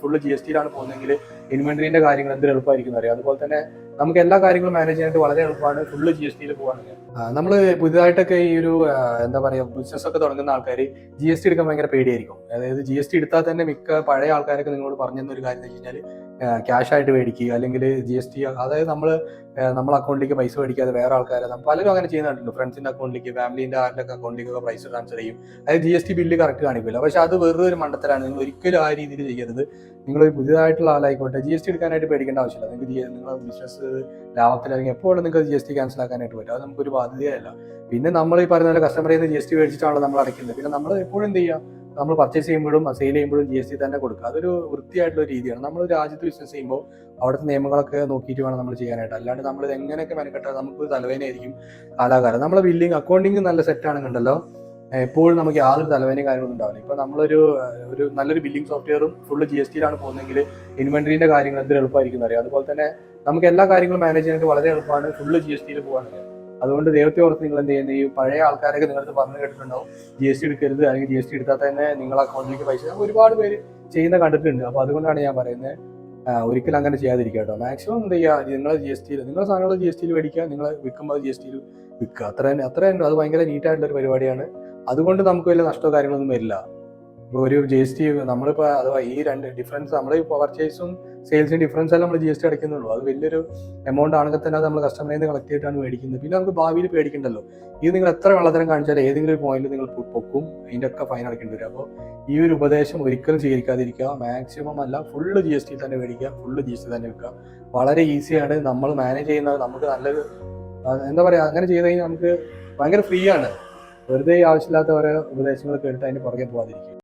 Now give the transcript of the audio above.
Full GST പോകുന്നതെങ്കിൽ ഇൻവെന്ററിന്റെ കാര്യങ്ങൾ എന്ത് എളുപ്പമായിരിക്കും അറിയാം. അതുപോലെ തന്നെ നമുക്ക് എല്ലാ കാര്യങ്ങളും മാനേജ് ചെയ്യാനായിട്ട് വളരെ എളുപ്പമാണ് ഫുള്ള് GST പോകാൻ. നമ്മൾ പുതുതായിട്ടൊക്കെ ഈ ഒരു എന്താ പറയുക ബിസിനസ് ഒക്കെ തുടങ്ങുന്ന ആൾക്കാർ GST എടുക്കാൻ ഭയങ്കര പേടിയായിരിക്കും. അതായത് GST എടുത്താൽ തന്നെ മിക്ക പഴയ ആൾക്കാരൊക്കെ നിങ്ങളോട് പറഞ്ഞു തന്ന ഒരു കാര്യം എന്ന് വെച്ച് കഴിഞ്ഞാൽ ക്യാഷ് ആയിട്ട് മേടിക്കുക, അല്ലെങ്കിൽ GST അതായത് നമ്മളെ അക്കൗണ്ടിലേക്ക് പൈസ മേടിക്കാതെ വേറെ ആൾക്കാരെ പലരും അങ്ങനെ ചെയ്യുന്നുണ്ട്. ഫ്രണ്ട്സിന്റെ അക്കൗണ്ടിലേക്ക്, ഫാമിലിന്റെ ആരുടെ അക്കൗണ്ടിലേക്കൊക്കെ പൈസ ട്രാൻസ്ഫർ ചെയ്യും. അതായത് GST ബില്ല് കറക്റ്റ് കാണിക്കില്ല. പക്ഷെ അത് വെറുതെ ഒരു മണ്ടത്തരാണ്. നിങ്ങൾ ഒരിക്കലും ആ രീതിയിൽ ചെയ്യരുത്. നിങ്ങൾ പുതിയതായിട്ടുള്ള ആളായിക്കോട്ടെ GST എടുക്കാനായിട്ട് പേടിക്കേണ്ട ആവശ്യമില്ല. നിങ്ങൾക്ക് നിങ്ങളുടെ ബിസിനസ് ലാഭത്തിലാണെങ്കിൽ എപ്പോഴും നിങ്ങൾക്ക് GST ക്യാൻസൽ ആക്കാനായിട്ട് പറ്റും. അത് നമുക്കൊരു ബാധ്യതയല്ല. പിന്നെ നമ്മൾ ഈ പറയുന്ന പോലെ കസ്റ്റമറിൽ നിന്ന് GST മേടിച്ചിട്ടാണല്ലോ നമ്മൾ അടയ്ക്കുന്നത്. പിന്നെ നമ്മൾ എപ്പോഴും എന്ത് ചെയ്യുക, നമ്മൾ പർച്ചേസ് ചെയ്യുമ്പോഴും സെയിൽ ചെയ്യുമ്പോഴും GST തന്നെ കൊടുക്കുക. അതൊരു വൃത്തിയായിട്ടുള്ള രീതിയാണ്. നമ്മൾ രാജ്യത്ത് ബിസിനസ് ചെയ്യുമ്പോൾ അവിടുത്തെ നിയമങ്ങളൊക്കെ നോക്കിയിട്ട് വേണം നമ്മൾ ചെയ്യാനായിട്ട്. അല്ലാണ്ട് നമ്മൾ എങ്ങനെയൊക്കെ മെനക്കെട്ടാൽ നമുക്ക് തലവേദനയായിരിക്കും കാലാകാലം. നമ്മളെ ബില്ലിംഗ് അക്കൗണ്ടിങ് നല്ല സെറ്റ് ആണെന്നുണ്ടല്ലോ, എപ്പോഴും നമുക്ക് യാതൊരു തലവേദനയും കാര്യങ്ങളൊന്നും ഉണ്ടാവില്ല. ഇപ്പൊ നമ്മളൊരു നല്ലൊരു ബില്ലിംഗ് സോഫ്റ്റ്വെയറും ഫുള്ള് GST പോകുന്നതെങ്കിൽ ഇൻവെന്ററിന്റെ കാര്യങ്ങൾ എന്ത് എളുപ്പമായിരിക്കും അറിയാം. അതുപോലെ തന്നെ നമുക്ക് എല്ലാ കാര്യങ്ങളും മാനേജ് ചെയ്യാനായിട്ട് വളരെ എളുപ്പമാണ് ഫുള്ള് GST പോകാൻ. അതുകൊണ്ട് ദൈവത്തെ ഓർത്ത് നിങ്ങൾ എന്ത് ചെയ്യുന്നത്, ഈ പഴയ ആൾക്കാരൊക്കെ നിങ്ങളടുത്ത് പറഞ്ഞു കേട്ടിട്ടുണ്ടാവും GST എടുക്കരുത്, അല്ലെങ്കിൽ GST എടുത്താൽ തന്നെ നിങ്ങളുടെ അക്കൗണ്ടിലേക്ക് പൈസ ഒരുപാട് പേര് ചെയ്യുന്ന കണ്ടിട്ടുണ്ട്. അപ്പൊ അതുകൊണ്ടാണ് ഞാൻ പറയുന്നത് ഒരിക്കലും അങ്ങനെ ചെയ്യാതിരിക്കുക കേട്ടോ. മാക്സിമം എന്ത് ചെയ്യുക, നിങ്ങളെ നിങ്ങളുടെ സാധനങ്ങൾ GST മേടിക്കുക, നിങ്ങൾ വിൽക്കുമ്പോൾ GST വിൽക്കുക. അത്ര അത് ഭയങ്കര നീറ്റായിട്ടുള്ള ഒരു പരിപാടിയാണ്. അതുകൊണ്ട് നമുക്ക് വലിയ നഷ്ടമോ കാര്യങ്ങളൊന്നും വരില്ല. ഇപ്പോൾ ഒരു GST നമ്മളിപ്പോൾ അഥവാ ഈ രണ്ട് ഡിഫറൻസ്, നമ്മൾ പർച്ചേസും സെയിൽസിന് ഡിഫറൻസ് എല്ലാം നമ്മൾ GST അടയ്ക്കുന്നുള്ളൂ. അത് വലിയൊരു എമൗണ്ട് ആണെങ്കിൽ തന്നെ അത് നമ്മൾ കസ്റ്റമറിൽ നിന്ന് കളക്ട് ചെയ്തിട്ടാണ് മേടിക്കുന്നത്. പിന്നെ നമുക്ക് ഭാവിയിൽ പേടിക്കണ്ടല്ലോ. ഇത് നിങ്ങൾ എത്ര കള്ളത്തരം കാണിച്ചാൽ ഏതെങ്കിലും ഒരു പോയിന്റിൽ നിങ്ങൾ പൊക്കും, അതിൻ്റെ ഒക്കെ ഫൈൻ അടയ്ക്കേണ്ടി വരും. അപ്പോൾ ഈ ഒരു ഉപദേശം ഒരിക്കലും സ്വീകരിക്കാതിരിക്കുക. മാക്സിമം അല്ല ഫുള്ള് GST തന്നെ മേടിക്കുക, ഫുള്ള് GST തന്നെ വെക്കുക. വളരെ ഈസിയാണ്. നമ്മൾ മാനേജ് ചെയ്യുന്നത് നമുക്ക് നല്ലൊരു എന്താ പറയുക, അങ്ങനെ ചെയ്ത് കഴിഞ്ഞാൽ നമുക്ക് ഭയങ്കര ഫ്രീ ആണ്. വെറുതെ ആവശ്യമില്ലാത്ത ഓരോ ഉപദേശങ്ങൾ കേട്ടിട്ട് അതിന് പുറകെ പോകാതിരിക്കും.